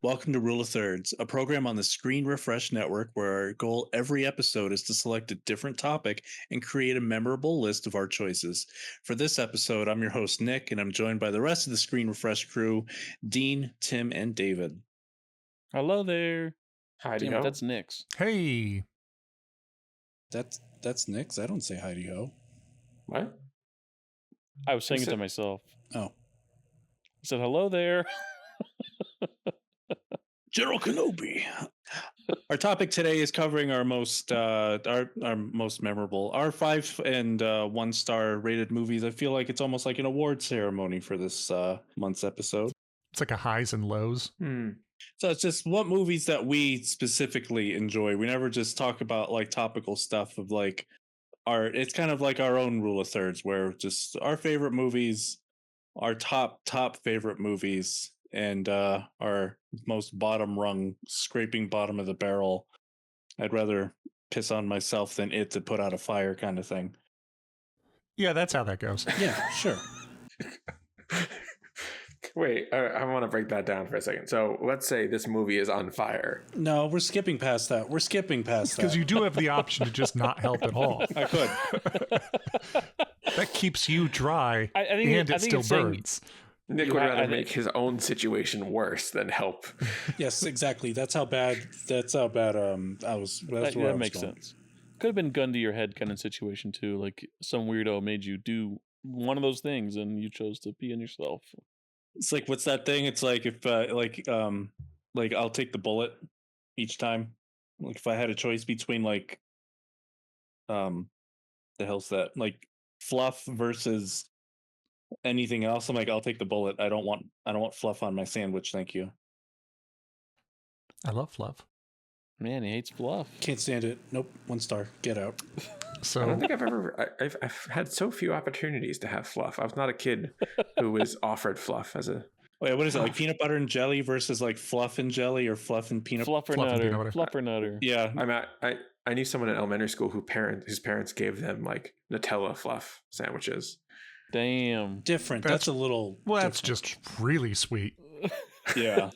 Welcome to Rule of Thirds, a program on the Screen Refresh Network where our goal every episode is to select a different topic and create a memorable list of our choices. For this episode, I'm your host, Nick, and I'm joined by the rest of the Screen Refresh crew, Dean, Tim, and David. Hello there. Heidi Damn ho. it, that's Nick's. Hey. That's Nick's. I don't say Heidi Ho. What? I was saying it to myself. Oh. I said, hello there. General Kenobi. Our topic today is covering our most our most memorable, our 5 and 1 star rated movies. I feel like it's almost like an award ceremony for this month's episode. It's like a highs and lows. So it's just what movies that we specifically enjoy. We never just talk about like topical stuff of like it's kind of like our own rule of thirds where just our favorite movies, our top favorite movies, and our most bottom rung, scraping bottom of the barrel. I'd rather piss on myself than it to put out a fire kind of thing. Yeah, that's how that goes. Yeah, sure. Wait, I want to break that down for a second. So let's say this movie is on fire. No, we're skipping past that. Because you do have the option to just not help at all. I could. That keeps you dry, I think it still burns. Nick would rather make his own situation worse than help. Yes, exactly. That's how bad I was. That makes sense. Could have been gun to your head kind of situation too. Like some weirdo made you do one of those things and you chose to pee on yourself. It's like, what's that thing? It's like if like I'll take the bullet each time. Like if I had a choice between like the hell's that? Like fluff versus anything else, I'm like, I'll take the bullet. I don't want fluff on my sandwich, thank you. I love fluff. Man, he hates fluff. Can't stand it. Nope. 1 star. Get out. So I don't think I've had so few opportunities to have fluff. I was not a kid who was offered fluff as a. Wait, what is it? Like peanut butter and jelly versus like fluff and jelly or fluff and peanut Fluff or Fluff and nutter. peanut butter. Fluff or nutter. Yeah. I knew someone in elementary school whose parents gave them like Nutella fluff sandwiches. Damn. Different. That's- That's a little that's different. just really sweet. Yeah.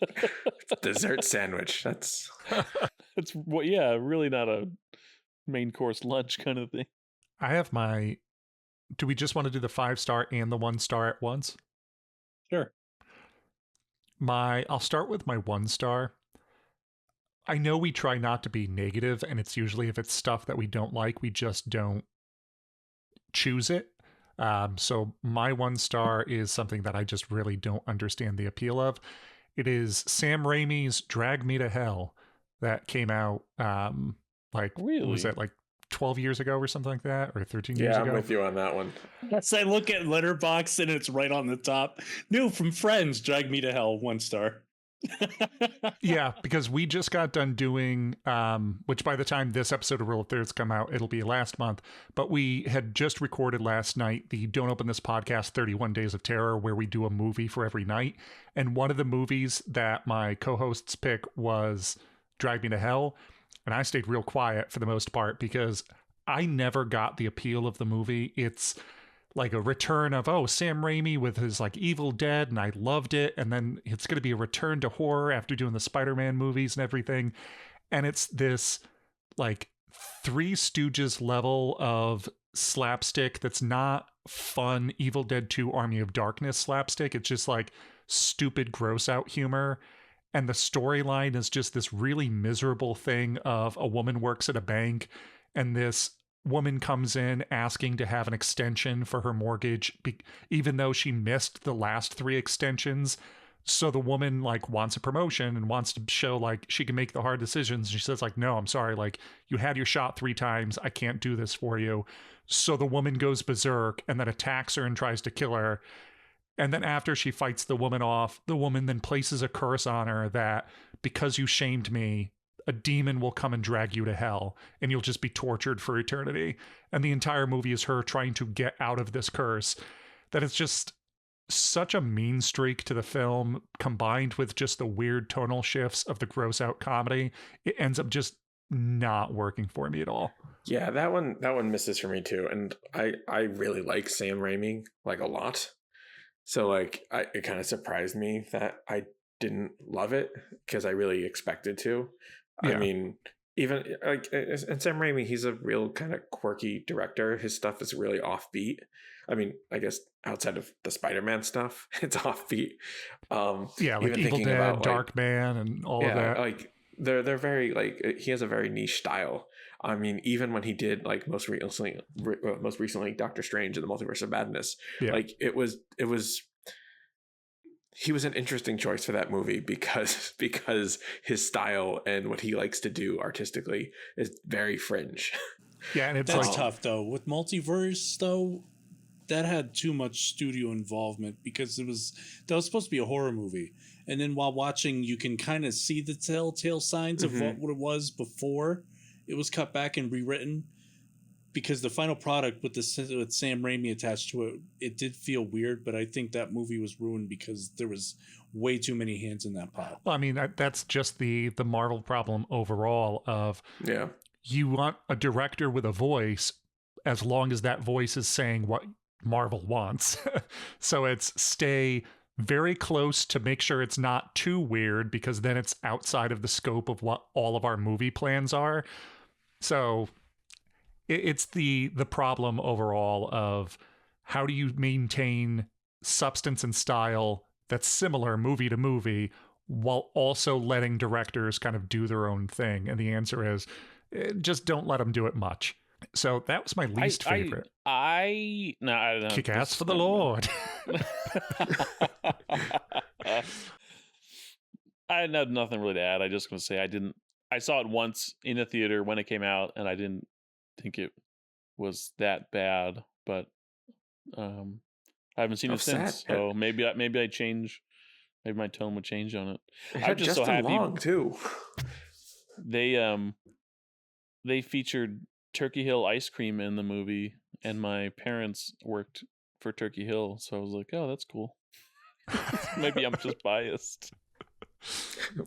Dessert sandwich. That's It's really not a main course lunch kind of thing. I have my. Do we just want to do the 5-star and the 1 star at once? Sure. I'll start with my 1 star. I know we try not to be negative, and it's usually if it's stuff that we don't like, we just don't choose it. So my 1 star is something that I just really don't understand the appeal of. It is Sam Raimi's Drag Me to Hell that came out Really? was that like 12 years ago or something like that, or 13 years yeah. ago? I'm with you on that one. Yes, I look at Letterboxd and it's right on the top. New from Friends, Drag Me to Hell, 1 star. Yeah, because we just got done doing, which by the time this episode of Rule of Thirds come out, it'll be last month, but we had just recorded last night the Don't Open This Podcast 31 Days of Terror, where we do a movie for every night. And one of the movies that my co-hosts pick was Drag Me to Hell. And I stayed real quiet for the most part because I never got the appeal of the movie. It's like a return of, Sam Raimi with his like Evil Dead, and I loved it. And then it's going to be a return to horror after doing the Spider-Man movies and everything. And it's this like Three Stooges level of slapstick that's not fun Evil Dead 2 Army of Darkness slapstick. It's just like stupid gross out humor. And the storyline is just this really miserable thing of a woman works at a bank and this woman comes in asking to have an extension for her mortgage, even though she missed the last 3 extensions. So the woman like wants a promotion and wants to show like she can make the hard decisions. She says like, no, I'm sorry. Like you had your shot 3 times. I can't do this for you. So the woman goes berserk and then attacks her and tries to kill her. And then after she fights the woman off, the woman then places a curse on her that because you shamed me, a demon will come and drag you to hell and you'll just be tortured for eternity. And the entire movie is her trying to get out of this curse. That it's just such a mean streak to the film, combined with just the weird tonal shifts of the gross out comedy. It ends up just not working for me at all. Yeah, that one misses for me too. And I really like Sam Raimi like a lot. So like it kind of surprised me that I didn't love it because I really expected to. Yeah. I mean, even like, and Sam Raimi, he's a real kind of quirky director. His stuff is really offbeat. I mean, I guess outside of the Spider-Man stuff, it's offbeat. Yeah, like even Evil thinking Dead, about, Dark Man, and all of that. like they're very like, he has a very niche style. I mean, even when he did like most recently Doctor Strange and the Multiverse of Madness, Yeah. like it was he was an interesting choice for that movie because his style and what he likes to do artistically is very fringe. Yeah, and it's That's like tough though. With Multiverse though, that had too much studio involvement because that was supposed to be a horror movie. And then while watching, you can kind of see the telltale signs of what it was before it was cut back and rewritten. Because the final product with Sam Raimi attached to it, it did feel weird. But I think that movie was ruined because there was way too many hands in that pot. well, I mean, that's just the Marvel problem overall of you want a director with a voice as long as that voice is saying what Marvel wants. So it's stay very close to make sure it's not too weird, because then it's outside of the scope of what all of our movie plans are. So it's the problem overall of how do you maintain substance and style that's similar movie to movie while also letting directors kind of do their own thing. And the answer is just don't let them do it much. So that was my least favorite. I don't know. Kick ass for the Lord. I had nothing really to add. I just going to say I saw it once in a theater when it came out, and I didn't think it was that bad, but I haven't seen it since. So maybe I change. Maybe my tone would change on it. I'm just so happy. Long too. They featured Turkey Hill ice cream in the movie, and my parents worked for Turkey Hill, so I was like, oh, that's cool. Maybe I'm just biased.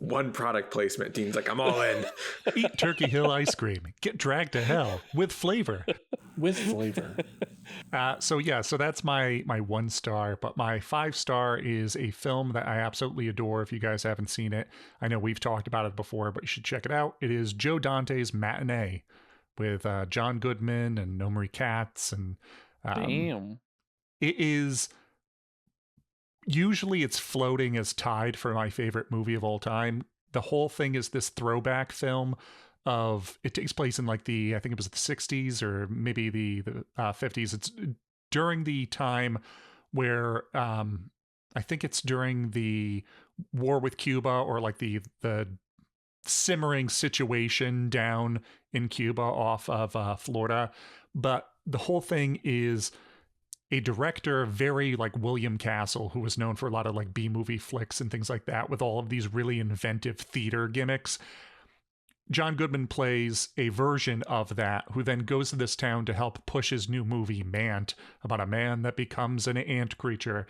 One product placement. Dean's like, I'm all in. Eat Turkey Hill ice cream. Get dragged to hell with flavor. With flavor. So that's my 1 star, but my 5 star is a film that I absolutely adore. If you guys haven't seen it, I know we've talked about it before, but you should check it out. It is Joe Dante's Matinee with John Goodman and Omri Katz, and damn, it is. Usually it's floating as tied for my favorite movie of all time. The whole thing is this throwback film of, it takes place in like I think it was the 60s or maybe the 50s. It's during the time where I think it's during the war with Cuba, or like the simmering situation down in Cuba off of Florida. But the whole thing is a director very like William Castle, who was known for a lot of like B-movie flicks and things like that, with all of these really inventive theater gimmicks. John Goodman plays a version of that, who then goes to this town to help push his new movie, Mant, about a man that becomes an ant creature.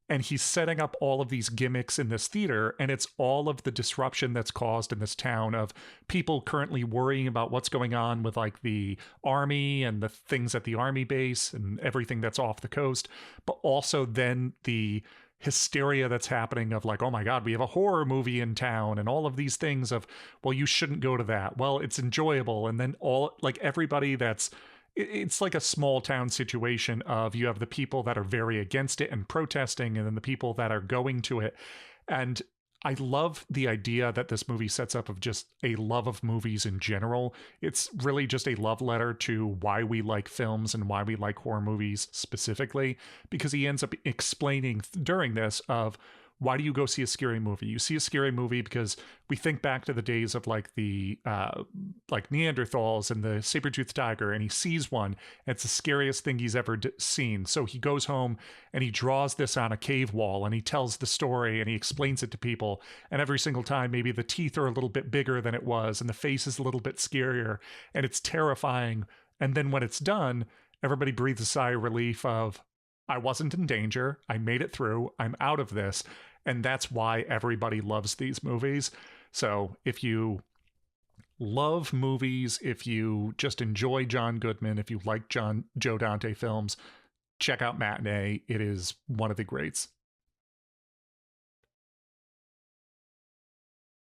And he's setting up all of these gimmicks in this theater, and it's all of the disruption that's caused in this town of people currently worrying about what's going on with like the army and the things at the army base and everything that's off the coast, but also then the hysteria that's happening of like, oh my God, we have a horror movie in town, and all of these things of, well, you shouldn't go to that. Well, it's enjoyable. And then all like everybody it's like a small town situation of, you have the people that are very against it and protesting, and then the people that are going to it. And I love the idea that this movie sets up of just a love of movies in general. It's really just a love letter to why we like films and why we like horror movies specifically, because he ends up explaining during this of, why do you go see a scary movie? You see a scary movie because we think back to the days of like the like Neanderthals and the saber-toothed tiger, and he sees one, and it's the scariest thing he's ever seen. So he goes home and he draws this on a cave wall, and he tells the story and he explains it to people. And every single time, maybe the teeth are a little bit bigger than it was, and the face is a little bit scarier, and it's terrifying. And then when it's done, everybody breathes a sigh of relief of, I wasn't in danger. I made it through. I'm out of this. And that's why everybody loves these movies. So if you love movies, if you just enjoy John Goodman, if you like Joe Dante films, check out Matinee. It is one of the greats.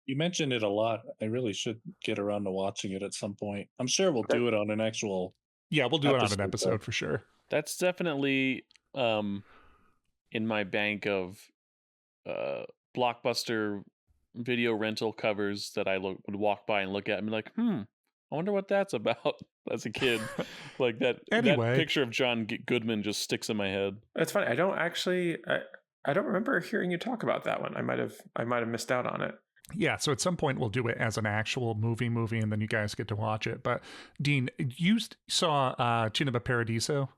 You mentioned it a lot. I really should get around to watching it at some point. I'm sure we'll do it on an actual. Yeah, we'll do it on an Episode, episode for sure. That's definitely in my bank of Blockbuster video rental covers that I would walk by and look at and be like, I wonder what that's about. As a kid, like that picture of John Goodman just sticks in my head. That's funny. I don't remember hearing you talk about that one. I might have missed out on it. Yeah, so at some point we'll do it as an actual movie, and then you guys get to watch it. But Dean, you saw Cinema Paradiso?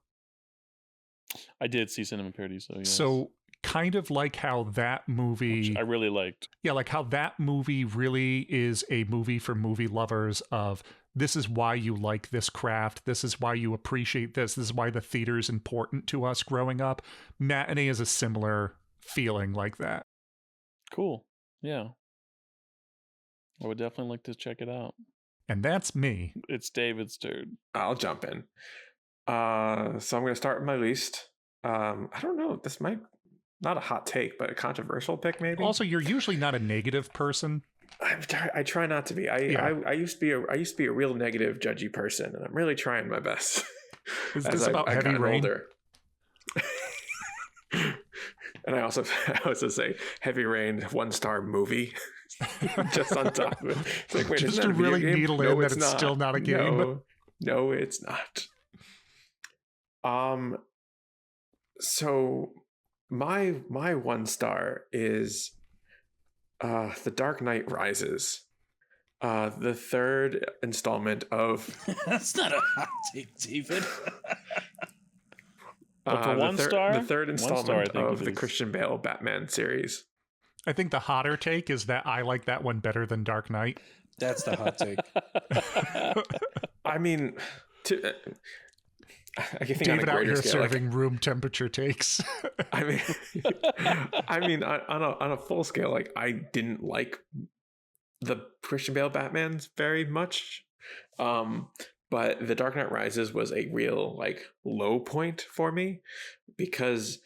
I did see Cinema Paradiso, yes. So kind of like how that movie... Which I really liked. Yeah, like how that movie really is a movie for movie lovers of this is why you like this craft, this is why you appreciate this is why the theater is important to us growing up. Matinee is a similar feeling like that. Cool. Yeah. I would definitely like to check it out. And that's me. It's David's turn. I'll jump in. So I'm going to start with my least. I don't know. This might not a hot take, but a controversial pick, maybe. Also, you're usually not a negative person. I try not to be. I used to be a real negative, judgy person, and I'm really trying my best. Is this about Heavy Rain? Older. And I also say Heavy Rain 1-star movie. Just on top of it. It's like, wait, just to really needle in that it's still not a game. No, it's not. So my 1-star is The Dark Knight Rises. The third installment of That's not a hot take, David. But for the third installment of the Christian Bale Batman series. I think the hotter take is that I like that one better than Dark Knight. That's the hot take. I mean, I think David out here scale, serving room temperature takes. I mean, on a full scale, like I didn't like the Christian Bale Batmans very much, but The Dark Knight Rises was a real like low point for me because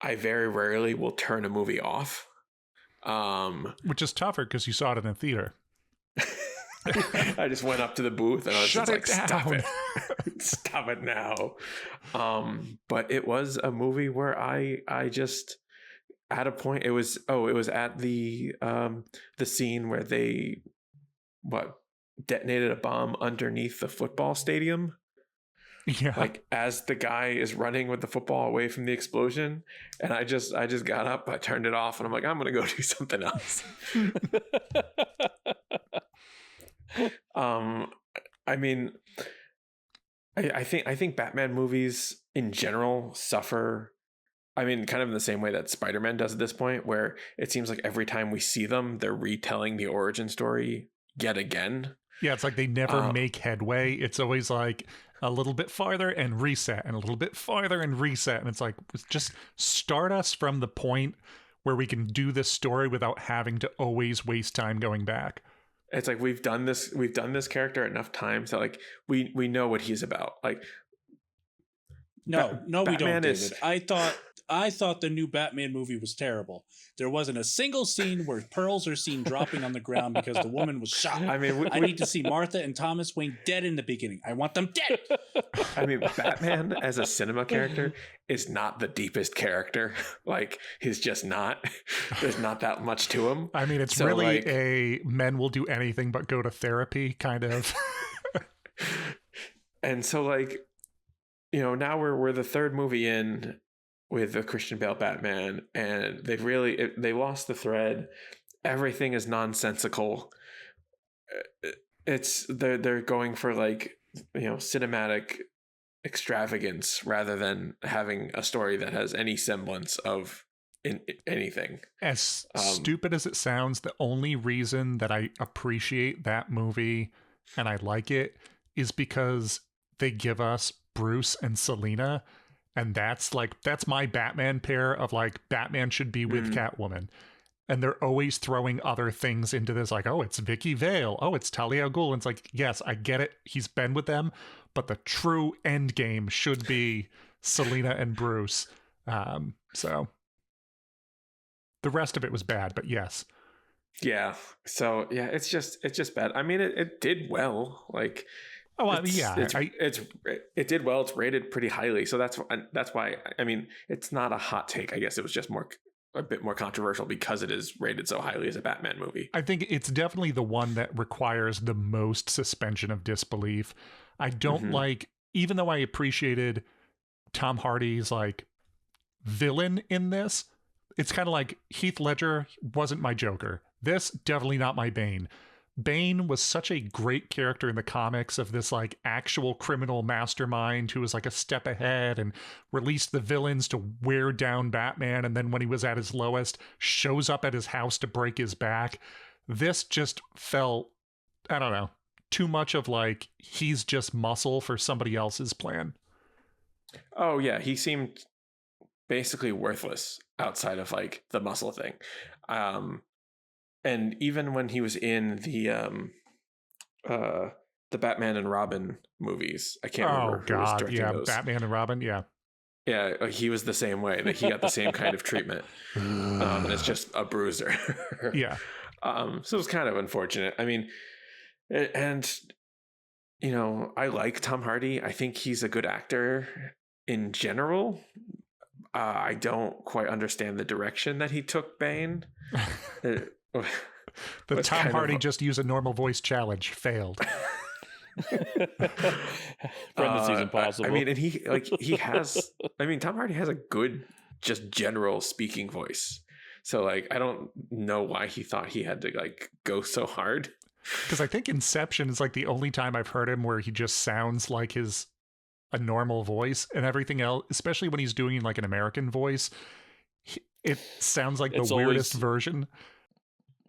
I very rarely will turn a movie off. Which is tougher because you saw it in a theater. I just went up to the booth and I was Shut just like, it stop it. Stop it now. But it was a movie where I just at a point it was at the scene where they detonated a bomb underneath the football stadium. Yeah. Like as the guy is running with the football away from the explosion, and I just got up, I turned it off, and I'm like, I'm gonna go do something else. I mean, I think Batman movies in general suffer. I mean, kind of in the same way that Spider-Man does at this point, where it seems like every time we see them, they're retelling the origin story yet again. Yeah, it's like they never make headway. It's always like a little bit farther and reset and a little bit farther and reset. And it's like, just start us from the point where we can do this story without having to always waste time going back. It's like we've done this character enough times that like we know what he's about. Like No, we don't, is- David. I thought the new Batman movie was terrible. There wasn't a single scene where pearls are seen dropping on the ground because the woman was shot. I mean, I need to see Martha and Thomas Wayne dead in the beginning. I want them dead. I mean, Batman as a cinema character is not the deepest character. Like, he's just not. There's not that much to him. I mean, it's So, really like- a men will do anything but go to therapy kind of. And so, like, you know, now we're the third movie in with the Christian Bale Batman, and they lost the thread. Everything is nonsensical. They're going for like, you know, cinematic extravagance rather than having a story that has any semblance of anything. As stupid as it sounds, the only reason that I appreciate that movie and I like it is because they give us Bruce and Selena. And that's my Batman pair of like Batman should be with Catwoman. And they're always throwing other things into this, like, oh, it's Vicky Vale. Oh, it's Talia al Ghul. And it's like, yes, I get it. He's been with them. But the true end game should be Selena and Bruce. So the rest of it was bad, but yes. Yeah. So yeah, it's just bad. I mean, it did well. Like, Oh, I mean, it did well. It's rated pretty highly. So that's why. I mean, it's not a hot take. I guess it was just a bit more controversial because it is rated so highly as a Batman movie. I think it's definitely the one that requires the most suspension of disbelief. I don't like, even though I appreciated Tom Hardy's like villain in this, it's kind of like Heath Ledger wasn't my Joker. This definitely not my Bane. Bane was such a great character in the comics of this like actual criminal mastermind who was like a step ahead and released the villains to wear down Batman, and then when he was at his lowest shows up at his house to break his back. This just felt, I don't know, too much of like he's just muscle for somebody else's plan. Oh yeah, he seemed basically worthless outside of like the muscle thing. And even when he was in the Batman and Robin movies, I can't remember who was directing those. Batman and Robin, yeah, he was the same way. That he got the same kind of treatment, and it's just a bruiser. Yeah. So it was kind of unfortunate. I mean, and you know, I like Tom Hardy. I think he's a good actor in general. I don't quite understand the direction that he took Bane. The Tom Hardy just use a normal voice challenge failed. Parentheses impossible. I mean, and he has. I mean, Tom Hardy has a good, just general speaking voice. So like, I don't know why he thought he had to like go so hard. Because I think Inception is like the only time I've heard him where he just sounds like a normal voice, and everything else, especially when he's doing like an American voice, it sounds like the weirdest version.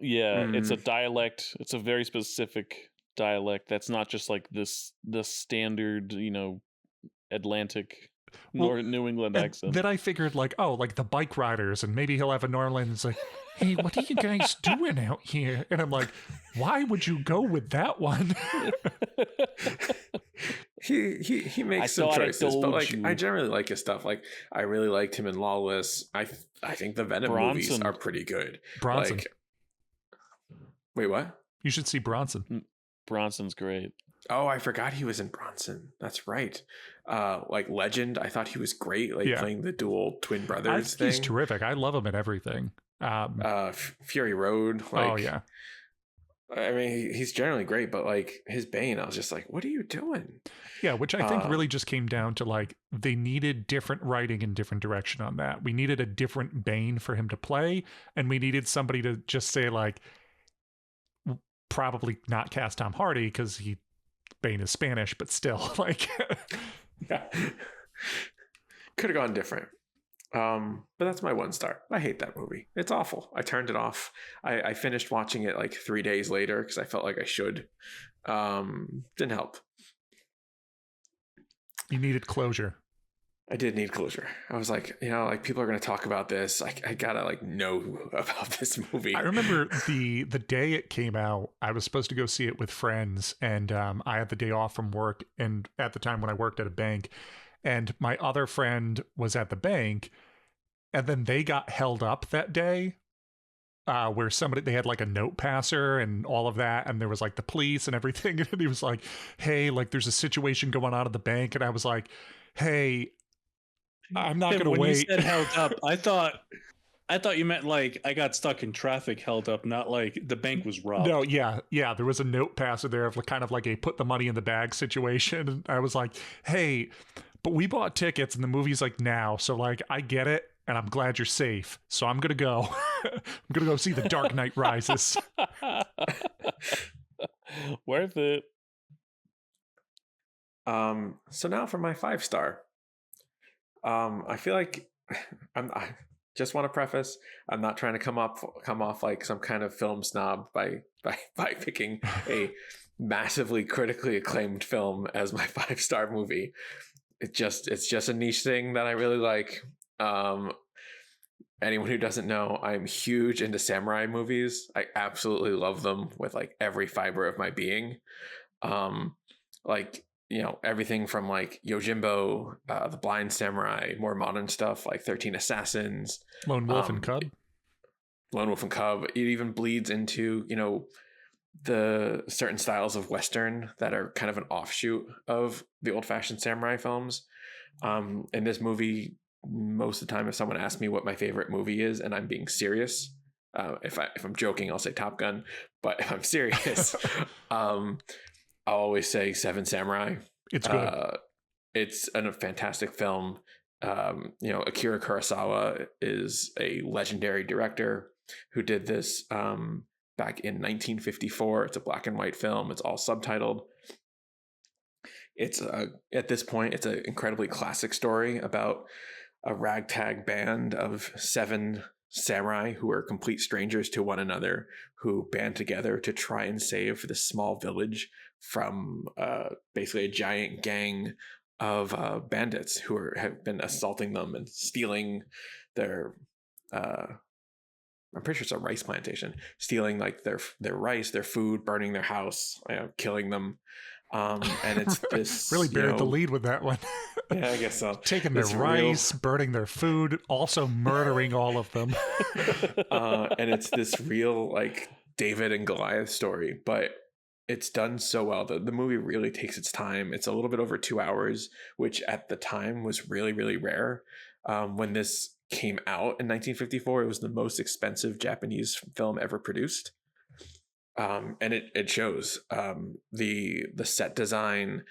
Yeah, it's a dialect. It's a very specific dialect. That's not just like the standard, you know, Atlantic New England accent. Then I figured like, oh, like the bike riders, and maybe he'll have a Norland. It's like, hey, what are you guys doing out here? And I'm like, why would you go with that one? He makes some choices, but like I generally like his stuff. Like I really liked him in Lawless. I think the Venom movies are pretty good. Bronson. Like, wait, what? You should see Bronson. Bronson's great. Oh, I forgot he was in Bronson. That's right. Like Legend, I thought he was great. Like playing the dual twin brothers thing. He's terrific. I love him in everything. Fury Road. Like, oh yeah. I mean, he's generally great, but like his Bane, I was just like, what are you doing? Yeah, which I think really just came down to like they needed different writing and different direction on that. We needed a different Bane for him to play, and we needed somebody to just say like, probably not cast Tom Hardy because Bane is Spanish, but still like, yeah, could have gone different. But that's my 1 star. I hate that movie. It's awful. I turned it off. I finished watching it like 3 days later because I felt like I should. Didn't help. You needed closure. I did need closure. I was like, you know, like people are going to talk about this. I gotta like know about this movie. I remember the day it came out, I was supposed to go see it with friends, and I had the day off from work. And at the time when I worked at a bank, and my other friend was at the bank, and then they got held up that day where they had like a note passer and all of that, and there was like the police and everything, and he was like, hey, like there's a situation going on at the bank, and I was like, hey, I'm not going to wait. When you said held up, I thought you meant like I got stuck in traffic held up, not like the bank was robbed. No, yeah. There was a note passer there of kind of like a put the money in the bag situation. And I was like, hey, but we bought tickets and the movie's like now. So like, I get it. And I'm glad you're safe. So I'm going to go. I'm going to go see The Dark Knight Rises. Worth it. So now for my 5 star. I feel like I just want to preface, I'm not trying to come off like some kind of film snob by picking a massively critically acclaimed film as my 5 star movie. It's just a niche thing that I really like. Anyone who doesn't know, I'm huge into samurai movies. I absolutely love them with like every fiber of my being. Like, you know, everything from like Yojimbo, The Blind Samurai, more modern stuff like 13 Assassins, Lone Wolf and Cub. Lone Wolf and Cub. It even bleeds into, you know, the certain styles of Western that are kind of an offshoot of the old-fashioned samurai films. In this movie, most of the time, if someone asks me what my favorite movie is, and I'm being serious, if I'm joking, I'll say Top Gun. But if I'm serious, I'll always say Seven Samurai. It's good. It's a fantastic film. You know, Akira Kurosawa is a legendary director who did this back in 1954. It's a black and white film. It's all subtitled. It's at this point, it's an incredibly classic story about a ragtag band of 7 samurai who are complete strangers to one another, who band together to try and save this small village from basically a giant gang of bandits who have been assaulting them and stealing their I'm pretty sure it's a rice plantation, stealing like their rice, their food, burning their house, killing them. And it's this really buried the lead with that one. Yeah, I guess so. Taking their rice, burning their food, also murdering all of them. And it's this real like David and Goliath story, but it's done so well. The movie really takes its time. It's a little bit over 2 hours, which at the time was really, really rare. When this came out in 1954, it was the most expensive Japanese film ever produced. And it shows the set design,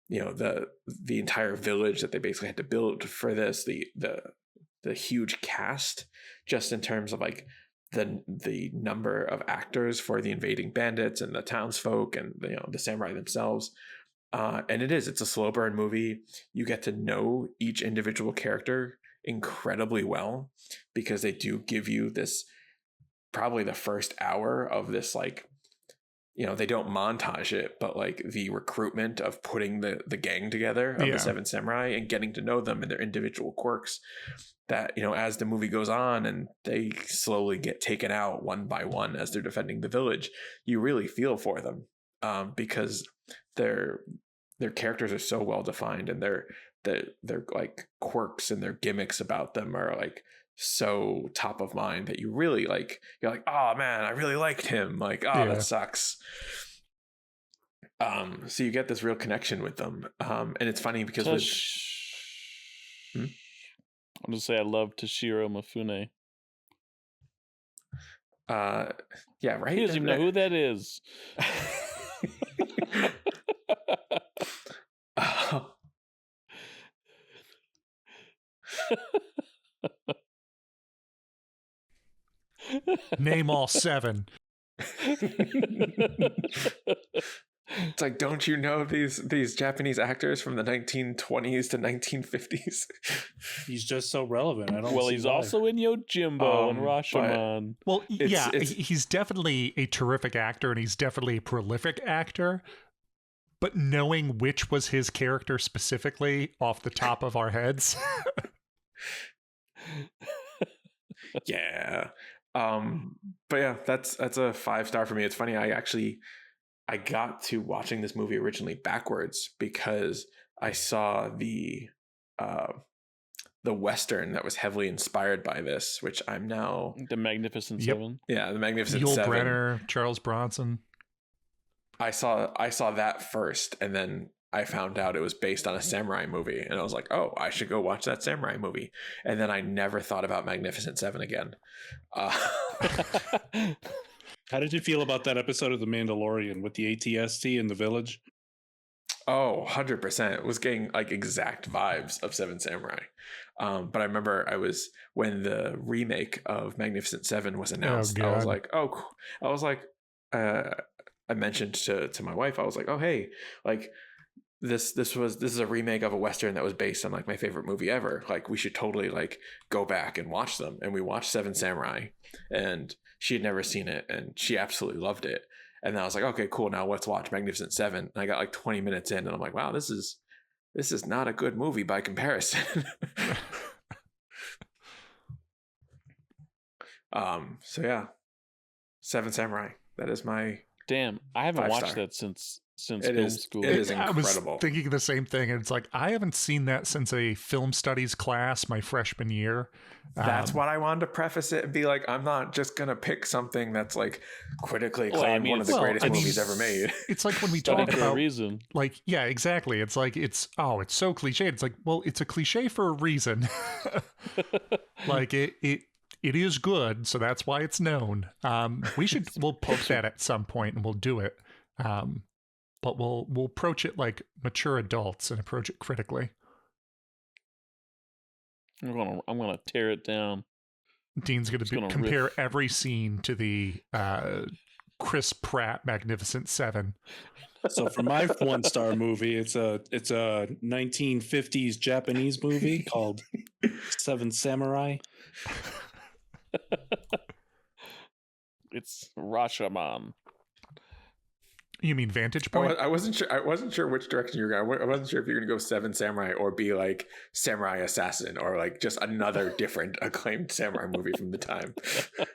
you know, the entire village that they basically had to build for this, the huge cast, just in terms of like the number of actors for the invading bandits and the townsfolk and the samurai themselves. And it's a slow burn movie. You get to know each individual character incredibly well, because they do give you this, probably the first hour of this, like, they don't montage it, but like the recruitment of putting the gang together of the 7 samurai and getting to know them and their individual quirks, that, as the movie goes on and they slowly get taken out one by one as they're defending the village, you really feel for them, because their characters are so well defined, and their like quirks and their gimmicks about them are like so top of mind that you really like, you're like, oh man, I really liked him, like, that sucks. So you get this real connection with them, and it's funny because I'm gonna say I love Toshiro Mifune. Yeah, right. He doesn't even know who that is. Name all 7. It's like, don't you know these Japanese actors from the 1920s to 1950s? He's just so relevant. I don't. Well, he's also in Yojimbo and Rashomon. Well, he's definitely a terrific actor, and he's definitely a prolific actor. But knowing which was his character specifically off the top of our heads. Yeah. But yeah, that's a 5-star for me. It's funny, I got to watching this movie originally backwards, because I saw the Western that was heavily inspired by this, which I'm now... The Magnificent Seven. Yeah, the Magnificent Yul Seven. Brynner, Charles Bronson. I saw that first, and then I found out it was based on a samurai movie, and I was like, oh, I should go watch that samurai movie. And then I never thought about Magnificent Seven again. How did you feel about that episode of The Mandalorian with the ATST in the village? Oh, 100%. It was getting like exact vibes of Seven Samurai. But I remember when the remake of Magnificent Seven was announced, I was like, I mentioned to my wife, I was like, oh, hey, like this is a remake of a Western that was based on like my favorite movie ever. Like, we should totally like go back and watch them. And we watched Seven Samurai, and she had never seen it, and she absolutely loved it. And then I was like, okay, cool. Now let's watch Magnificent Seven. And I got like 20 minutes in, and I'm like, wow, this is not a good movie by comparison. So yeah, Seven Samurai. That is my Damn, I haven't 5 watched star. that since It film is- school. it is I was incredible. thinking the same thing, and it's like I haven't seen that since a film studies class my freshman year. That's what I wanted to preface it and be like, I'm not just gonna pick something that's like critically Well, I acclaimed, mean, one of the well, greatest I mean, movies ever made. It's like when we Studied talk for a about reason. like, yeah, exactly. It's like it's so cliche. It's like, well, it's a cliche for a reason. Like it is good, so that's why it's known. We'll pick that at some point and we'll do it. But we'll approach it like mature adults and approach it critically. I'm gonna tear it down. Dean's going Just to gonna compare riff. every scene to the Chris Pratt Magnificent Seven. So for my 1-star movie, it's a 1950s Japanese movie called Seven Samurai. It's Rashomon. You mean Vantage I Point? wasn't sure. I wasn't sure which direction you were going. I wasn't sure if you're going to go Seven Samurai or be like Samurai Assassin or like just another different acclaimed samurai movie from the time.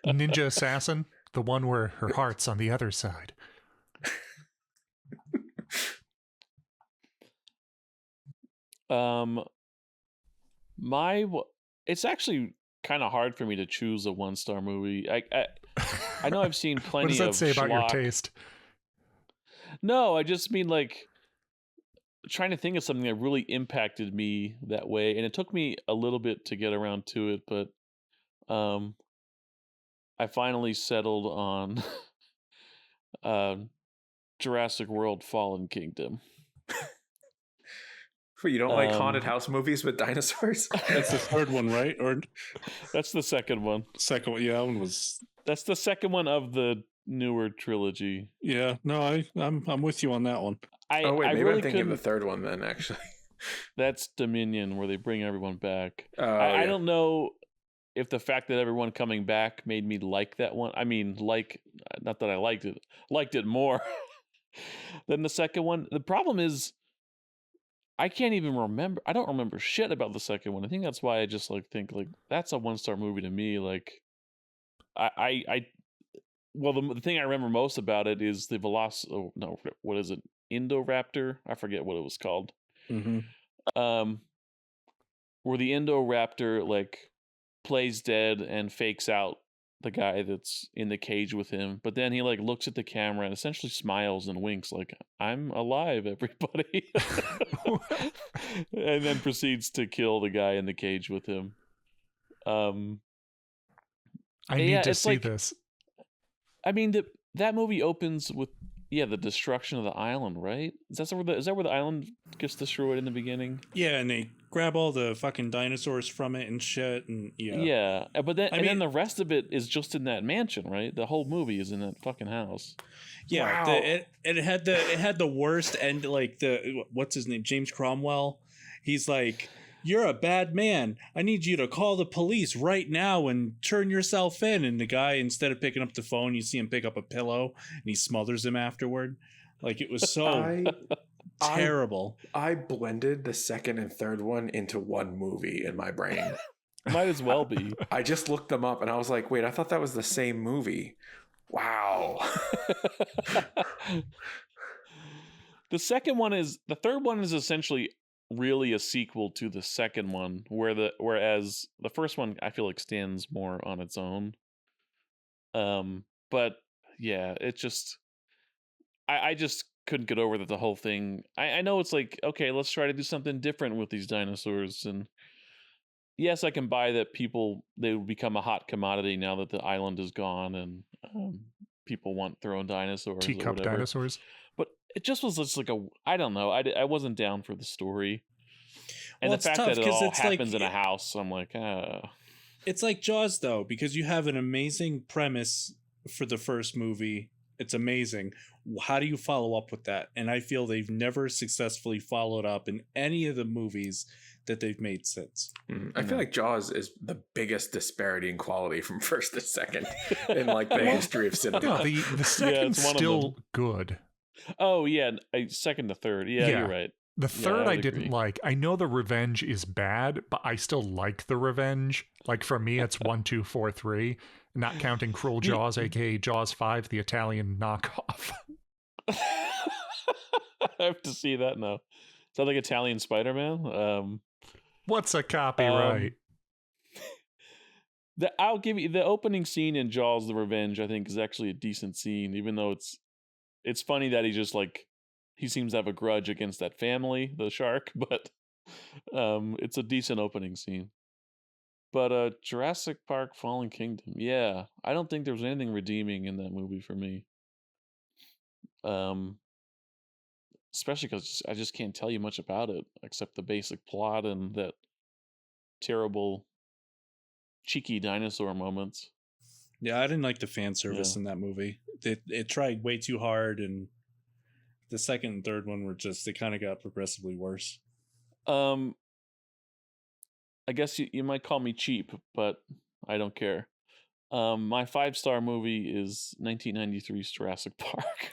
Ninja Assassin, the one where her heart's on the other side. It's actually kind of hard for me to choose a 1-star movie. I know I've seen plenty What does that of say about your schlock. taste? No, I just mean like trying to think of something that really impacted me that way, and it took me a little bit to get around to it, but I finally settled on Jurassic World: Fallen Kingdom. You don't like haunted house movies with dinosaurs? That's the third one, right? Or That's the second one. second one? Yeah, that one was. That's the second one of the newer trilogy. Yeah, no, I'm with you on that one. Oh wait, I maybe really I'm thinking of couldn't. the third one then. Actually, That's Dominion, where they bring everyone back. yeah. I don't know if the fact that everyone coming back made me like that one. I mean, not that I liked it more than the second one. The problem is, I can't even remember. I don't remember shit about the second one. I think that's why I just think that's a 1-star movie to me. Like, well, the thing I remember most about it is the what is it? Indoraptor? I forget what it was called. Mm-hmm. Where the Indoraptor plays dead and fakes out the guy that's in the cage with him, but then he looks at the camera and essentially smiles and winks like, "I'm alive, everybody," and then proceeds to kill the guy in the cage with him. I need to see this. I mean, that movie opens with the destruction of the island, right? Is that where the island gets destroyed in the beginning? Yeah, and they grab all the fucking dinosaurs from it and shit, and Yeah, but then then the rest of it is just in that mansion, right? The whole movie is in that fucking house. Yeah, Wow. it had the worst end. Like what's his name, James Cromwell. He's like, "You're a bad man. I need you to call the police right now and turn yourself in." And the guy, instead of picking up the phone, you see him pick up a pillow and he smothers him afterward. Like, it was so terrible. I blended the second and third one into one movie in my brain. Might as well be. I just looked them up and I was like, wait, I thought that was the same movie. Wow. The third one is essentially really a sequel to the second one, whereas the first one I feel like stands more on its own. But yeah, it just I just couldn't get over that the whole thing. I know it's like, okay, let's try to do something different with these dinosaurs, and yes, I can buy that they would become a hot commodity now that the island is gone and people want their own dinosaurs, Teacup dinosaurs. But it just was just I don't know. I wasn't down for the story. And Well, the fact it's tough that it 'cause all it's like- happens in a house, I'm like, It's like Jaws, though, because you have an amazing premise for the first movie. It's amazing. How do you follow up with that? And I feel they've never successfully followed up in any of the movies that they've made since. I feel like Jaws is the biggest disparity in quality from first to second in the history of cinema. No, the second's it's one of still good. oh yeah, second to third. Yeah, Yeah. you're right. The third I I would didn't agree. like. I know the revenge is bad, but I still like the revenge. Like for me, it's 1, 2, 4, 3. not counting Cruel Jaws, aka Jaws 5, the Italian knockoff. I have to see that now. Is that like Italian Spider-Man? What's a copyright? I'll give you the opening scene in Jaws: The Revenge. I think is actually a decent scene, even though it's funny that he seems to have a grudge against that family, the shark, but it's a decent opening scene. But Jurassic Park: Fallen Kingdom, yeah, I don't think there was anything redeeming in that movie for me. Especially because I just can't tell you much about it except the basic plot and that terrible, cheeky dinosaur moments. Yeah, I didn't like the fan service in that movie. It tried way too hard, and the second and third one were they kind of got progressively worse. I guess you might call me cheap, but I don't care. My 5-star movie is 1993's Jurassic Park.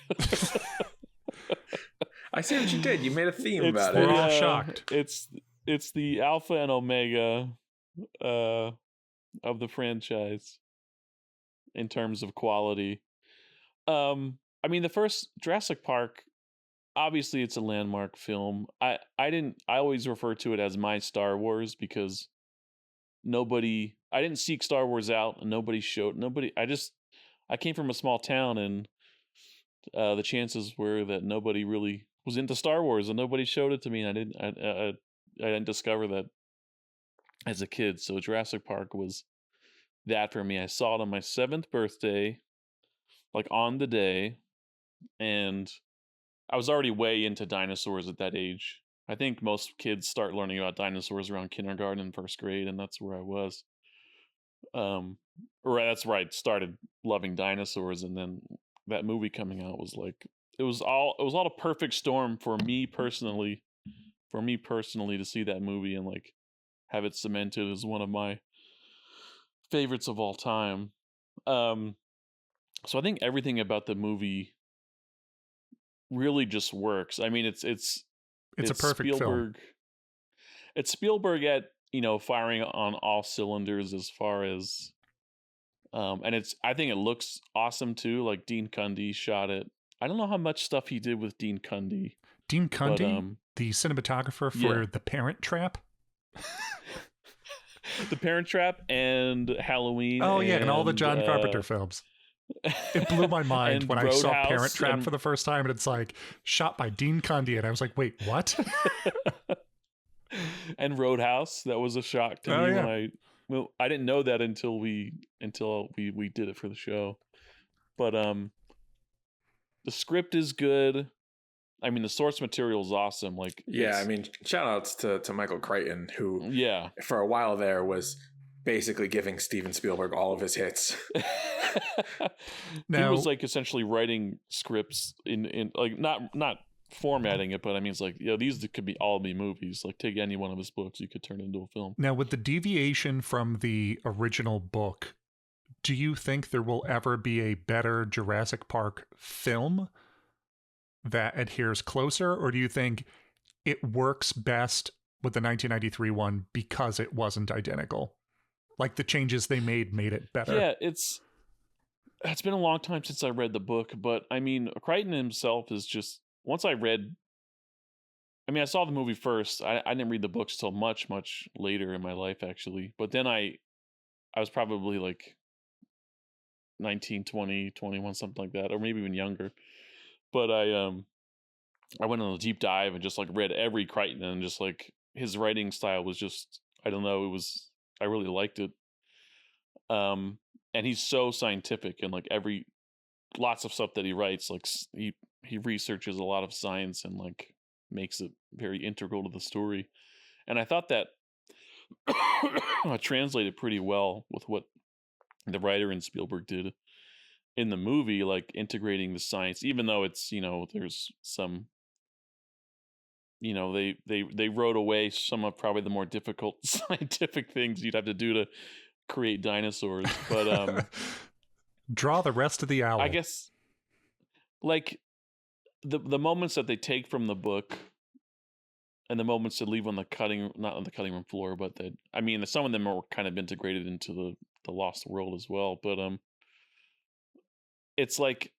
I see what you did. You made a theme about We're it. all shocked. It's the alpha and omega of the franchise in terms of quality. I mean, the first Jurassic Park, obviously it's a landmark film. I always refer to it as my Star Wars because I didn't seek Star Wars out, and I came from a small town, and the chances were that nobody really was into Star Wars, and nobody showed it to me, and I didn't discover that as a kid. So Jurassic Park was that for me. I saw it on my 7th birthday, like on the day, and I was already way into dinosaurs at that age. I think most kids start learning about dinosaurs around kindergarten and 1st grade, and that's where I was. That's where I started loving dinosaurs, and then that movie coming out was like it was all a perfect storm for me personally to see that movie and like have it cemented as one of my favorites of all time. So I think everything about the movie really just works. I mean, it's a perfect Spielberg. film. It's Spielberg at firing on all cylinders as far as, and I think it looks awesome too. Like Dean Cundey shot it. I don't know how much stuff he did with Dean Cundey. Dean Cundey, the cinematographer for The Parent Trap. The Parent Trap and Halloween. Oh yeah, and all the John Carpenter films. It blew my mind when I saw Parent Trap for the first time, and it's like shot by Dean Cundey, and I was like, "Wait, what?" And Roadhouse, that was a shock to me when I didn't know that until we did it for the show. But the script is good. I mean, the source material is awesome. Like, I mean, shout outs to Michael Crichton, who for a while there was basically giving Steven Spielberg all of his hits. He was like essentially writing scripts in like not formatting it, but I mean it's like these could all be movies. Like take any one of his books, you could turn it into a film. Now with the deviation from the original book, do you think there will ever be a better Jurassic Park film that adheres closer, or do you think it works best with the 1993 one because it wasn't identical? Like the changes they made it better. Yeah, it's been a long time since I read the book, but I mean, Crichton himself is just once I saw the movie first. I didn't read the books till much, much later in my life, actually. But then I was probably like 19, 20, 21, something like that, or maybe even younger. But I went on a deep dive and just like read every Crichton, and just like his writing style was just, I don't know, I really liked it. And he's so scientific, and like lots of stuff that he writes, like he researches a lot of science and like makes it very integral to the story. And I thought that translated pretty well with what the writer and Spielberg did in the movie, like integrating the science, even though it's, there's some, they wrote away some of probably the more difficult scientific things you'd have to do to create dinosaurs. But draw the rest of the owl. I guess like the moments that they take from the book and the moments that leave on the not on the cutting room floor, but some of them are kind of integrated into the Lost World as well. But it's like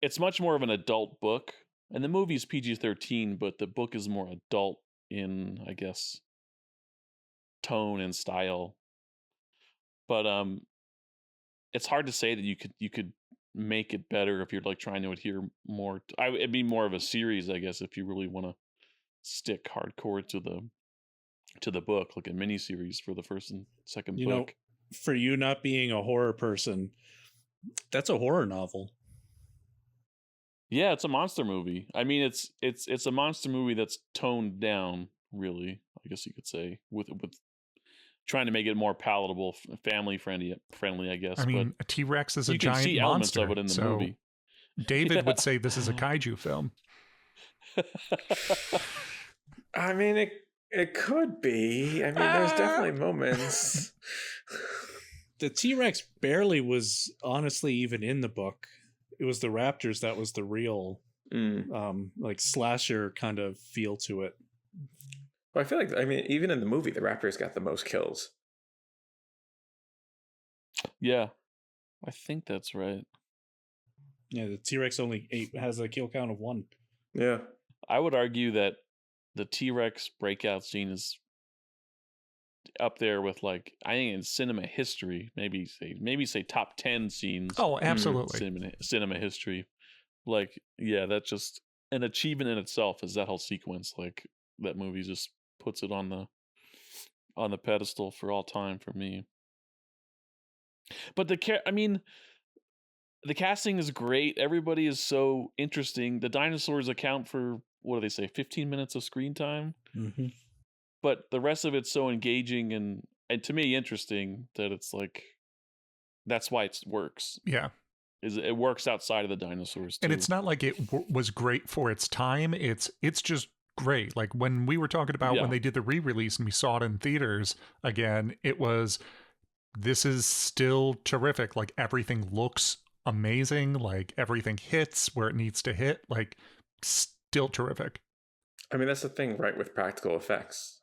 it's much more of an adult book, and the movie's PG-13, but the book is more adult in, I guess, tone and style. But it's hard to say that you could make it better if you're like trying to adhere more. It'd be more of a series, I guess, if you really want to stick hardcore to the book, like a mini series for the first and second You book. know, for you not being a horror person, that's a horror novel. Yeah, it's a monster movie. I mean, it's a monster movie that's toned down, really. I guess you could say, with trying to make it more palatable, family friendly. I guess. I mean, but a T-Rex is a you can giant see elements monster. of it in the so movie. David Yeah. would say this is a kaiju film. I mean, it could be. I mean, there's definitely moments. The T-Rex barely was honestly even in the book. It was the raptors that was the real like slasher kind of feel to it. Well, I feel like, I mean, even in the movie, the raptors got the most kills. Yeah, I think that's right. Yeah, the T-Rex only has a kill count of 1. Yeah. I would argue that the T-Rex breakout scene is up there with, like, I think in cinema history, maybe say top 10 scenes. Oh, absolutely. Cinema history. Like, yeah, that's just an achievement in itself, is that whole sequence. Like, that movie just puts it on the pedestal for all time for me. But the casting is great. Everybody is so interesting. The dinosaurs account for, what do they say, 15 minutes of screen time? Mm-hmm. But the rest of it's so engaging and to me interesting that it's like, that's why it works. Yeah. It works outside of the dinosaurs too. And it's not like it was great for its time. It's just great. Like when we were talking about when they did the re-release and we saw it in theaters again, it was, this is still terrific. Like everything looks amazing. Like everything hits where it needs to hit. Like still terrific. I mean, that's the thing, right, with practical effects.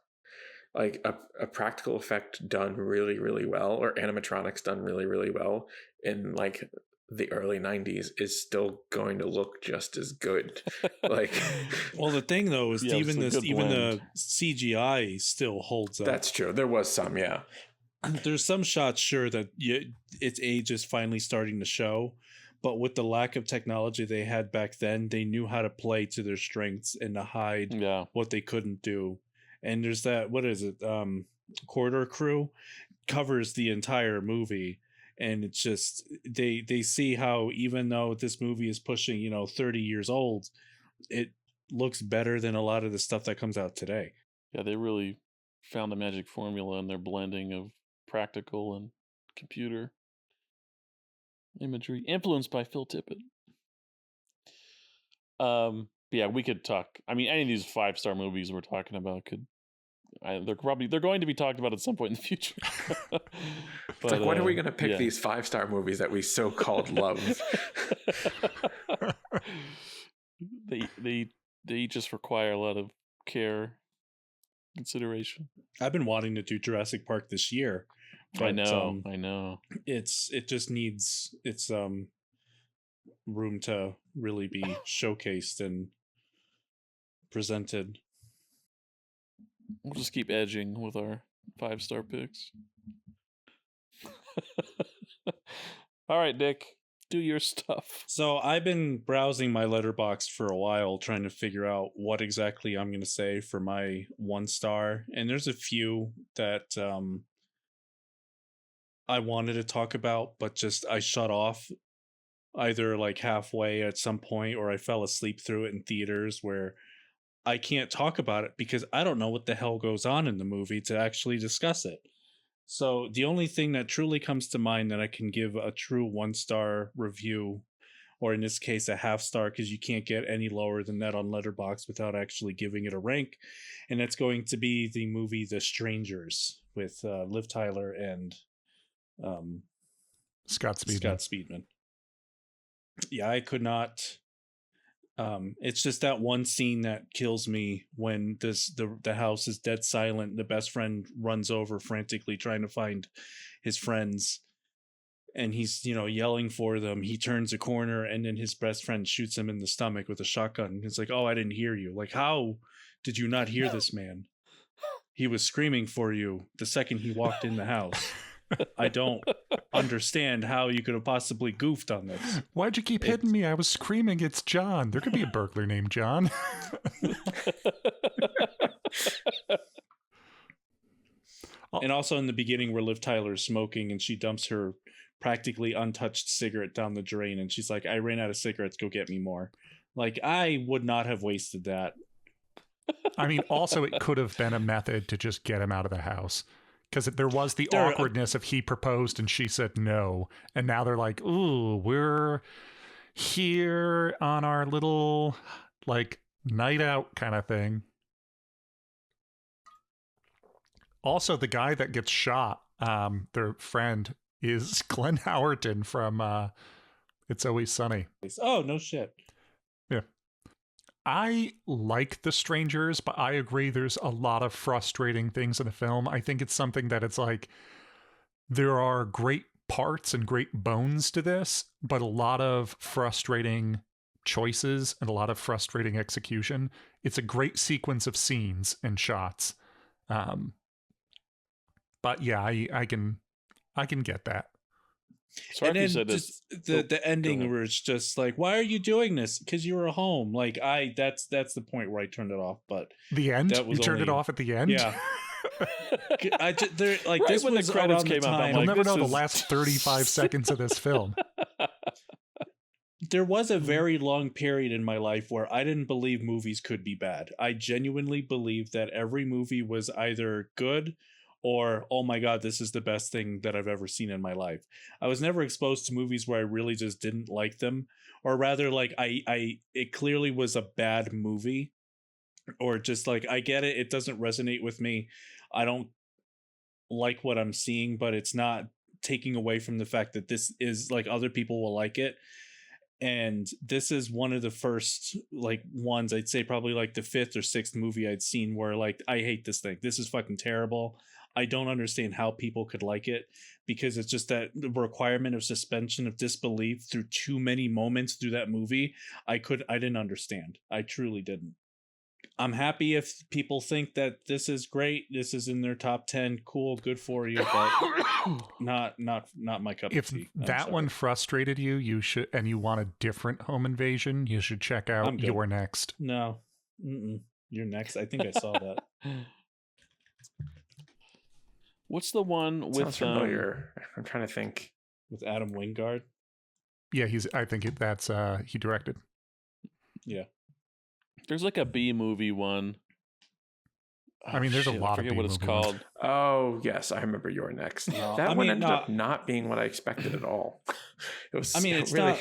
Like a practical effect done really, really well, or animatronics done really, really well in like the early 90s is still going to look just as good. Like, well, the thing though is even blend. the CGI still holds up. That's true. There was some, yeah. There's some shots, sure, that its age is finally starting to show, but with the lack of technology they had back then, they knew how to play to their strengths and to hide what they couldn't do. And there's that, what is it? Corridor Crew covers the entire movie. And it's just, they see how, even though this movie is pushing, 30 years old, it looks better than a lot of the stuff that comes out today. Yeah, they really found the magic formula in their blending of practical and computer imagery, influenced by Phil Tippett. Yeah, we could talk. I mean, any of these 5-star movies we're talking about they're going to be talked about at some point in the future. But, it's like, when are we going to pick these 5-star movies that we so-called love? They just require a lot of care, consideration. I've been wanting to do Jurassic Park this year. But, I know. It just needs its room to really be showcased and presented. We'll just keep edging with our 5-star picks. All right, Nick, do your stuff. So I've been browsing my letterbox for a while, trying to figure out what exactly I'm going to say for my 1-star. And there's a few that I wanted to talk about, but just I shut off either like halfway at some point, or I fell asleep through it in theaters where I can't talk about it because I don't know what the hell goes on in the movie to actually discuss it. So the only thing that truly comes to mind that I can give a true 1-star review, or in this case a half-star, because you can't get any lower than that on Letterboxd without actually giving it a rank, and that's going to be the movie The Strangers with Liv Tyler and Scott Speedman. Yeah, I could not It's just that one scene that kills me when the house is dead silent. The best friend runs over frantically trying to find his friends, and he's yelling for them. He turns a corner, and then his best friend shoots him in the stomach with a shotgun. It's like, oh, I didn't hear you. Like, how did you not hear this man? He was screaming for you the second he walked in the house. I don't understand how you could have possibly goofed on this. Why'd you keep hitting me? I was screaming, it's John. There could be a burglar named John. And also in the beginning where Liv Tyler is smoking and she dumps her practically untouched cigarette down the drain and she's like, I ran out of cigarettes, go get me more. Like, I would not have wasted that. I mean, also it could have been a method to just get him out of the house. Because there was the awkwardness of he proposed and she said no. And now they're like, ooh, we're here on our little, like, night out kind of thing. Also, the guy that gets shot, their friend, is Glenn Howerton from It's Always Sunny. Oh, no shit. Yeah. I like The Strangers, but I agree there's a lot of frustrating things in the film. I think it's something that it's like there are great parts and great bones to this, but a lot of frustrating choices and a lot of frustrating execution. It's a great sequence of scenes and shots. But yeah, I can get that. So and then said just the ending where it's just like, why are you doing this? Because you were home. Like, that's the point where I turned it off. But the end, you turned it off at the end. Yeah. Like, right this when was the credits came up, we'll never know the last 35 seconds of this film. There was a very long period in my life where I didn't believe movies could be bad. I genuinely believed that every movie was either good or, oh my God, this is the best thing that I've ever seen in my life. I was never exposed to movies where I really just didn't like them, or rather, like, it clearly was a bad movie, or just like, I get it, it doesn't resonate with me. I don't like what I'm seeing, but it's not taking away from the fact that this is like other people will like it. And this is one of the first like ones, I'd say probably like the fifth or sixth movie I'd seen where like, I hate this thing. This is fucking terrible. I don't understand how people could like it, because it's just that the requirement of suspension of disbelief through too many moments through that movie. I didn't understand. I truly didn't. I'm happy if people think that this is great. This is in their top 10. Cool. Good for you. But not my cup of tea. If that one frustrated you, you should, and you want a different home invasion, you should check out You're Next. No. You're Next. I think I saw that. What's the one with sounds familiar? I'm trying to think. With Adam Wingard? Yeah, I think that's he directed. Yeah. There's like a B movie one. I mean, there's a lot of I forget what it's called. Oh, yes, I remember You're Next. No, that one ended up not being what I expected at all. It was. I mean, it's really...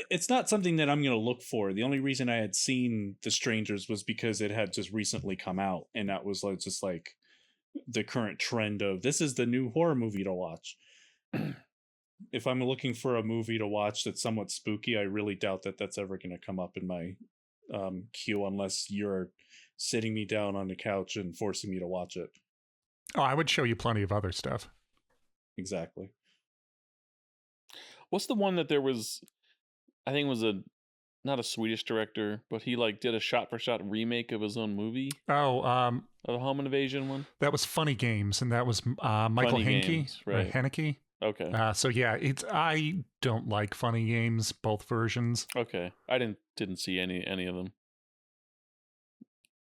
It's not something that I'm going to look for. The only reason I had seen The Strangers was because it had just recently come out, and that was like just like the current trend of this is the new horror movie to watch. If I'm looking for a movie to watch that's somewhat spooky, I really doubt that that's ever going to come up in my queue unless you're sitting me down on the couch and forcing me to watch it. Oh, I would show you plenty of other stuff. Exactly. What's the one that there was, I think it was not a Swedish director, but he like did a shot-for-shot remake of his own movie? Oh, the home invasion one? That was Funny Games, and that was Michael Haneke, right? Haneke. Okay. So yeah, I don't like Funny Games, both versions. Okay, I didn't see any of them.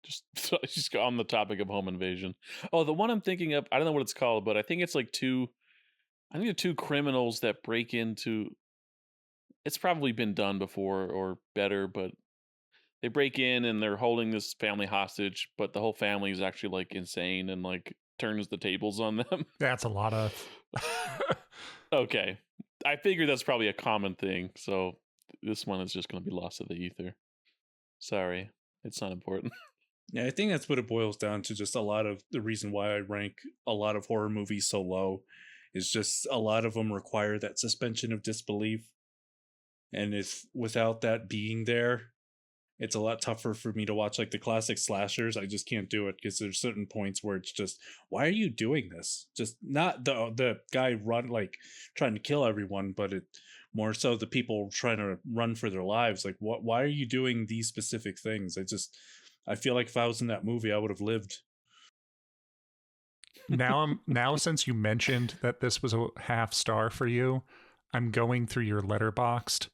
Just on the topic of home invasion. Oh, the one I'm thinking of, I don't know what it's called, but I think it's like they're two criminals that break into. It's probably been done before or better, but they break in and they're holding this family hostage, but the whole family is actually like insane and like turns the tables on them. That's a lot of. Okay. I figure that's probably a common thing. So this one is just going to be lost to the ether. Sorry. It's not important. Yeah, I think that's what it boils down to. Just a lot of the reason why I rank a lot of horror movies so low is just a lot of them require that suspension of disbelief. And if without that being there, It's a lot tougher for me to watch like the classic slashers. I just can't do it because there's certain points where it's just, why are you doing this? Just not the guy trying to kill everyone, but it more so the people trying to run for their lives. Like, why are you doing these specific things? I feel like if I was in that movie, I would have lived. Now since you mentioned that this was a half star for you, I'm going through your Letterboxd.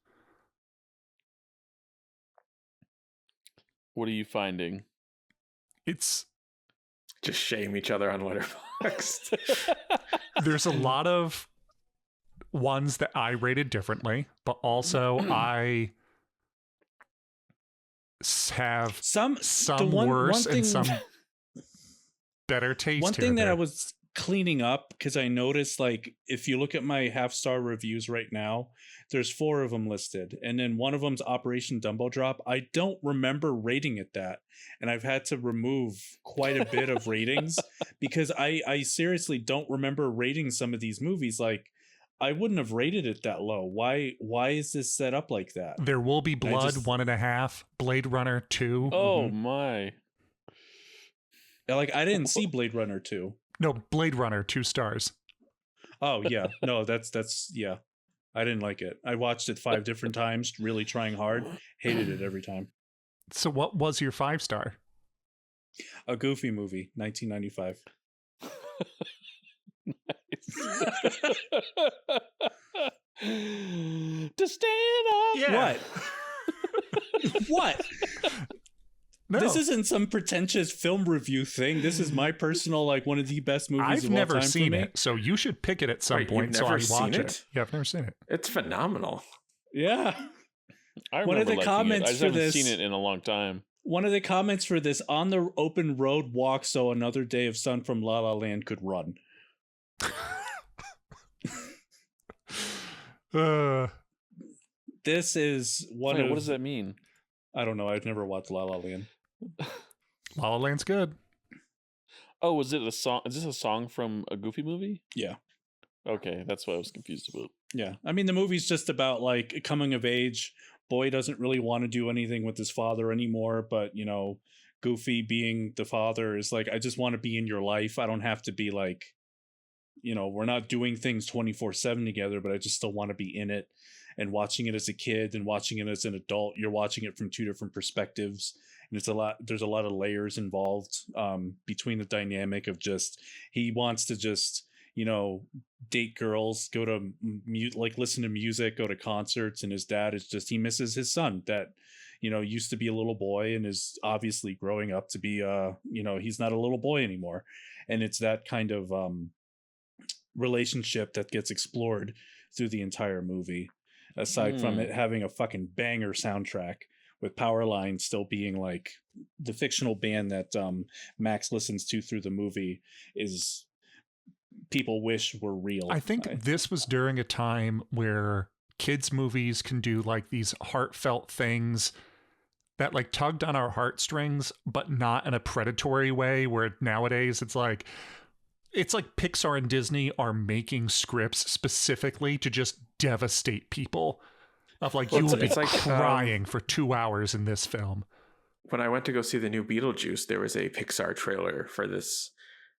What are you finding? It's just shame each other on Letterboxd. There's a lot of ones that I rated differently, but also I have some worse and some better taste. One thing that I was cleaning up, because I noticed, like, if you look at my half-star reviews right now, there's 4 of them listed, and then one of them's Operation Dumbo Drop. I don't remember rating it that, and I've had to remove quite a bit of ratings because I seriously don't remember rating some of these movies. Like, I wouldn't have rated it that low. Why is this set up like that? There Will Be Blood 1.5, Blade Runner 2. Oh my. Like, I didn't see Blade Runner 2. No, Blade Runner 2 stars. Oh yeah. No, that's yeah. I didn't like it. I watched it 5 different times, really trying hard. Hated it every time. So what was your 5-star? A Goofy movie, 1995. To stand up. Yeah. What? What? No. This isn't some pretentious film review thing. This is my personal, like, one of the best movies I've of all never time seen for me. it, so you should pick it at some Wait, point you've so I never watch seen it. it? Yeah, I've never seen it. It's phenomenal. Yeah. I One of the remember liking comments it. I just for haven't this- seen it in a long time. One of the comments for this, on the open road walk so another day of sun from La La Land could run. This is one Wait, of... what does that mean? I don't know. I've never watched La La Land. La La Land's good. Oh, is it a song? Is this a song from a Goofy movie? Yeah. Okay, that's what I was confused about. Yeah. I mean, the movie's just about, like, coming of age. Boy doesn't really want to do anything with his father anymore, but, you know, Goofy being the father is like, I just want to be in your life. I don't have to be like, you know, we're not doing things 24/7 together, but I just still want to be in it. And watching it as a kid and watching it as an adult, you're watching it from 2 different perspectives. And there's a lot of layers involved between the dynamic of just, he wants to just, you know, date girls, go to listen to music, go to concerts, and his dad is just, he misses his son that, you know, used to be a little boy and is obviously growing up to be you know, he's not a little boy anymore. And it's that kind of relationship that gets explored through the entire movie, aside from it having a fucking banger soundtrack, with Powerline still being like the fictional band that Max listens to through the movie is people wish were real. I think this was during a time where kids' movies can do like these heartfelt things that like tugged on our heartstrings, but not in a predatory way, where nowadays it's like Pixar and Disney are making scripts specifically to just devastate people. Of like, you will be crying for 2 hours in this film. When I went to go see the new Beetlejuice, there was a Pixar trailer for this.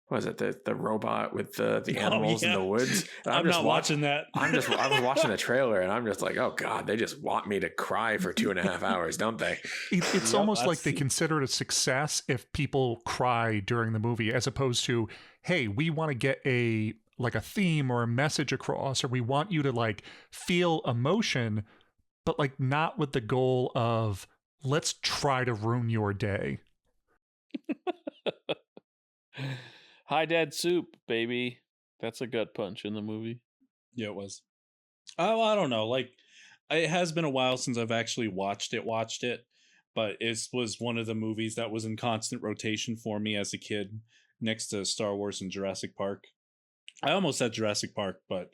What was it, the robot with the animals in the woods? And I'm not watching that. I was watching the trailer and I'm just like, oh God, they just want me to cry for 2.5 hours, don't they? It's almost like they consider it a success if people cry during the movie, as opposed to, hey, we want to get a theme or a message across, or we want you to like feel emotion, but like not with the goal of, let's try to ruin your day. Hi Dad Soup, baby. That's a gut punch in the movie. Yeah, it was. Oh, I don't know. Like, it has been a while since I've actually watched it, but it was one of the movies that was in constant rotation for me as a kid, next to Star Wars and Jurassic Park. I almost said Jurassic Park, but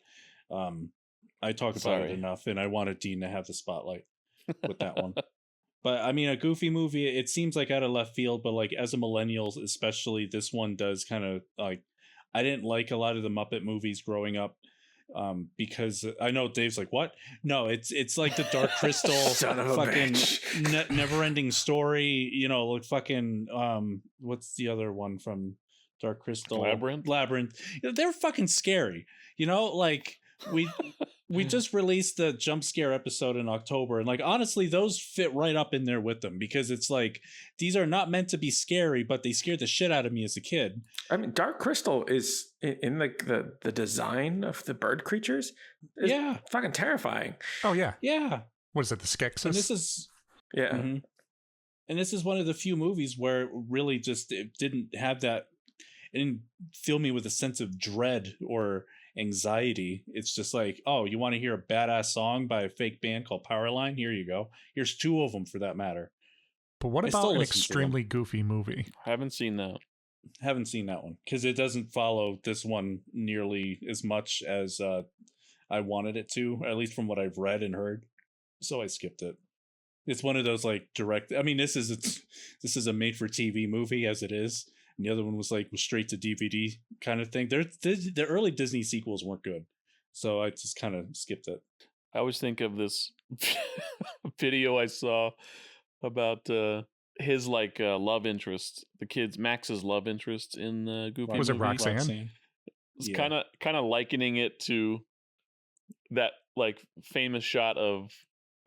I talk about it enough, and I wanted Dean to have the spotlight with that one. But I mean, a Goofy movie, it seems like out of left field, but like as a millennial, especially, this one does kind of like, I didn't like a lot of the Muppet movies growing up. because I know Dave's like, what? No, it's like the Dark Crystal Son of a fucking bitch. never-ending story. You know, like fucking what's the other one from Dark Crystal? Labyrinth. You know, they're fucking scary. You know, like we just released the jump scare episode in October, and like honestly, those fit right up in there with them because it's like these are not meant to be scary, but they scared the shit out of me as a kid. I mean, Dark Crystal is in like the design of the bird creatures. Is fucking terrifying. Oh yeah. What is it? The Skeksis? And this is and this is one of the few movies where it really just it didn't have that. It didn't fill me with a sense of dread or anxiety. It's just like, oh, you want to hear a badass song by a fake band called Powerline? Here you go. Here's 2 of them for that matter. But what about an extremely goofy movie? Haven't seen that. Haven't seen that one because it doesn't follow this one nearly as much as I wanted it to, at least from what I've read and heard. So I skipped it. It's one of those like direct. I mean, this is a made-for-TV movie as it is. And the other one was straight to DVD kind of thing. The early Disney sequels weren't good, so I just kind of skipped it. I always think of this video I saw about his love interest, the kid's Max's love interest in the Goofy. Was it movie. Roxanne? It's kind of likening it to that like famous shot of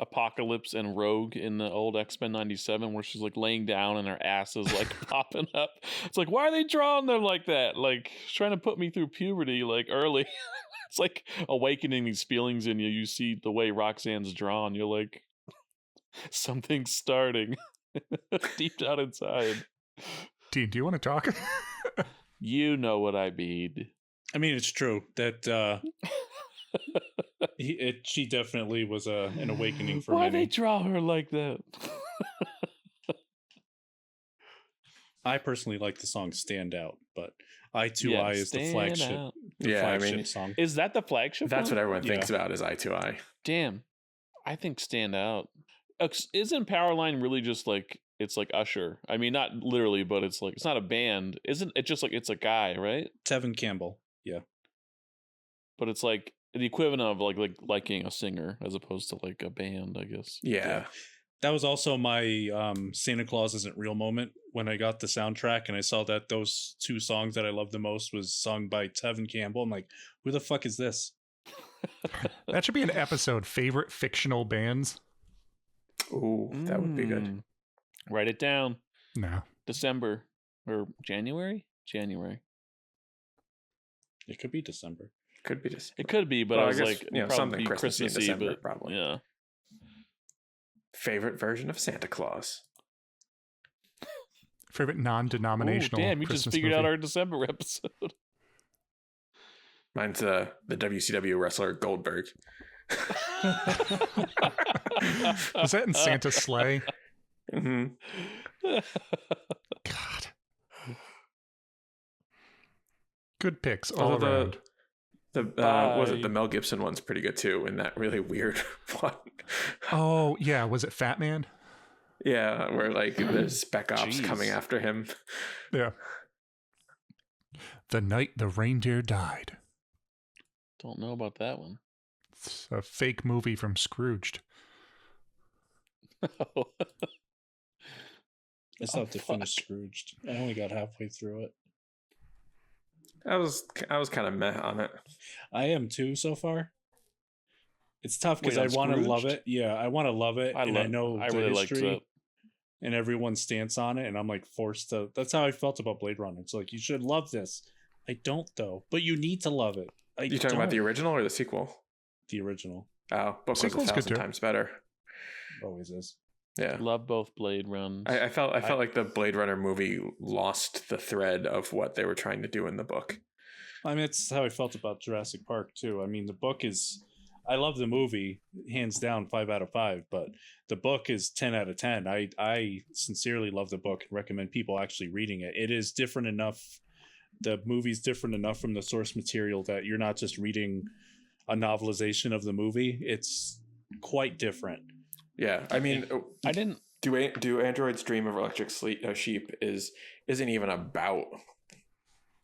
Apocalypse and Rogue in the old X-Men 97 where she's like laying down and her ass is like popping up. It's like, why are they drawing them like that? Like trying to put me through puberty like early. It's like awakening these feelings in you. You see the way Roxanne's drawn. You're like, something's starting deep down inside. Dean, do you want to talk? You know what I mean. I mean, it's true that she definitely was an awakening for Why many. they draw her like that? I personally like the song "Stand Out," but "Eye to Eye" is the flagship. Flagship song. Is that the flagship? That's one? what everyone thinks about is "Eye to Eye." Damn, I think "Stand Out." Isn't Powerline really just like it's like Usher? I mean, not literally, but it's like it's not a band. Isn't it just like it's a guy, right? Tevin Campbell. Yeah, but it's like the equivalent of like liking a singer as opposed to like a band, I guess. Yeah. That was also my Santa Claus Isn't Real moment when I got the soundtrack and I saw that those 2 songs that I loved the most was sung by Tevin Campbell. I'm like, who the fuck is this? That should be an episode, favorite fictional bands. Ooh, that would be good. Write it down. No. December or January? January. It could be December. Could be December. It could be, but I was guess, like, something Christmassy in December, but, probably. Yeah. Favorite version of Santa Claus. Favorite non-denominational. Damn, you Christmas just figured movie. out our December episode. Mine's the WCW wrestler Goldberg. Was that in Santa's sleigh? Mm-hmm. God. Good picks all around. Was it the Mel Gibson one's pretty good too, in that really weird one. Oh yeah, was it Fat Man? Yeah, where like there's spec ops coming after him. Yeah. The night the reindeer died. Don't know about that one. It's a fake movie from Scrooged. Oh. I still have to finish Scrooged. I only got halfway through it. I was kind of meh on it. I am too so far. It's tough because I want to love it. Yeah, I want to love it, I know I the really history liked it. and everyone's stance on it, and I'm like forced to. That's how I felt about Blade Runner. It's like you should love this. I don't though, but you need to love it. You talking about the original or the sequel? The original. Oh, book was 1,000 times better. Always is. Yeah, love both Blade runs. I felt like the Blade Runner movie lost the thread of what they were trying to do in the book. I mean, it's how I felt about Jurassic Park too. I mean, the book is. I love the movie, hands down, 5 out of 5. But the book is 10 out of 10. I sincerely love the book and recommend people actually reading it. It is different enough. The movie's different enough from the source material that you're not just reading a novelization of the movie. It's quite different. Yeah, I mean, I didn't do Android's Dream of Electric Sheep isn't even about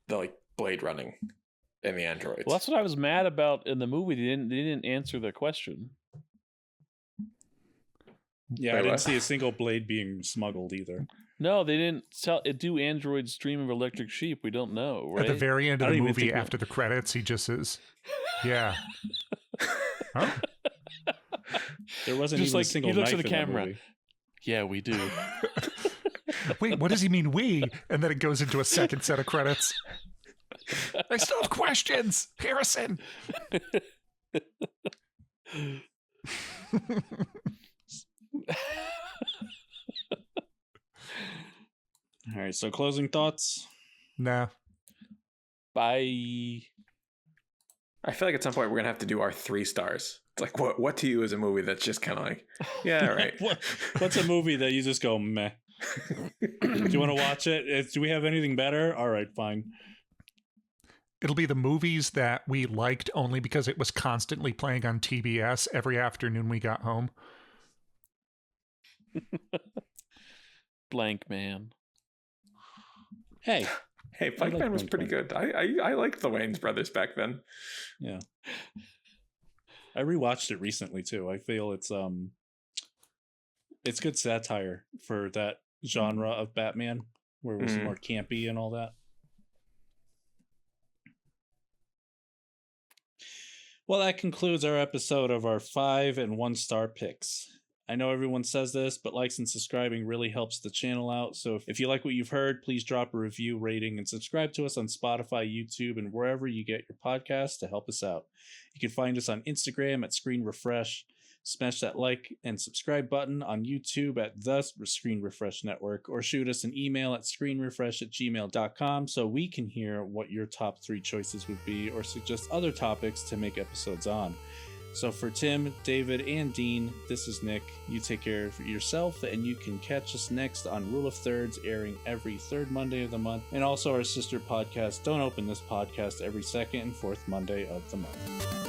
the like blade running. in the androids. Well, that's what I was mad about in the movie. They didn't answer the question. Yeah, Wait, I didn't what? see a single blade being smuggled either. No, they didn't tell it. Do androids dream of electric sheep? We don't know, right? At the very end I of the don't even movie, think we- after the credits, he just says, "Yeah." Huh? There wasn't Just even like, a single he looks knife at the in that camera. movie. Yeah, we do. Wait, what does he mean, we? And then it goes into a second set of credits. I still have questions, Harrison. All right, so closing thoughts. Nah. Bye. I feel like at some point we're gonna have to do our 3 stars. It's like, what to you is a movie that's just kind of like, yeah, all right. What's a movie that you just go meh? Do you want to watch it? Do we have anything better? All right, fine. It'll be the movies that we liked only because it was constantly playing on TBS every afternoon we got home. Blank Man. Hey, Hey, Blank like Man was Blank pretty Man. good. I liked the Wayans brothers back then. yeah. I rewatched it recently too. I feel it's good satire for that genre of Batman, where it was Mhm. more campy and all that. Well, that concludes our episode of our 5 and 1-star picks. I know everyone says this, but likes and subscribing really helps the channel out. So if you like what you've heard, please drop a review, rating, and subscribe to us on Spotify, YouTube, and wherever you get your podcasts to help us out. You can find us on Instagram at Screen Refresh. Smash that like and subscribe button on YouTube at the Screen Refresh Network, or shoot us an email at screenrefresh@gmail.com so we can hear what your top 3 choices would be, or suggest other topics to make episodes on. So for Tim, David, and Dean, this is Nick. You take care of yourself, and you can catch us next on Rule of Thirds, airing every 3rd Monday of the month, and also our sister podcast, Don't Open This Podcast, every 2nd and 4th Monday of the month.